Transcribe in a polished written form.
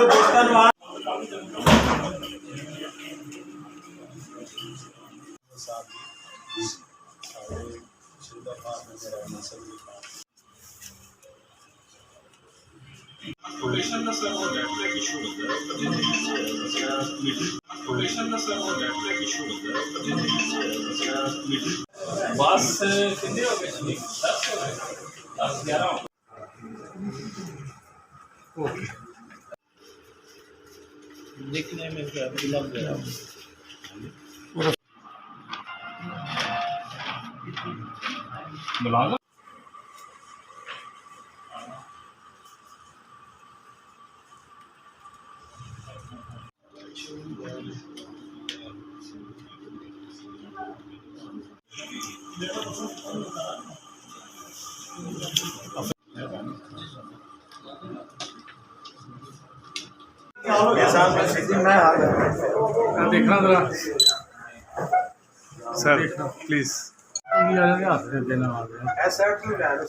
ਦਿਓ ਦੋਸਤਾਂ ਨੂੰ ਆ Collision ਦਾ ਸਰ ਉਹ ਨੈਟਵਰਕ ਇਸ਼ੂ ਹੁੰਦਾ ਹੈ collision ਦਾ ਸਰ ਉਹ ਨੈਟਵਰਕ ਇਸ਼ੂ ਹੁੰਦਾ ਹੈ ਬਸ ਕਿੰਨੇ ਹੋ ਗਏ ਸੀ 10 ਹੋ ਗਏ 10 11 ओके देखने में लग गया बुला लो देखना जरा सर प्लीज हाथ देना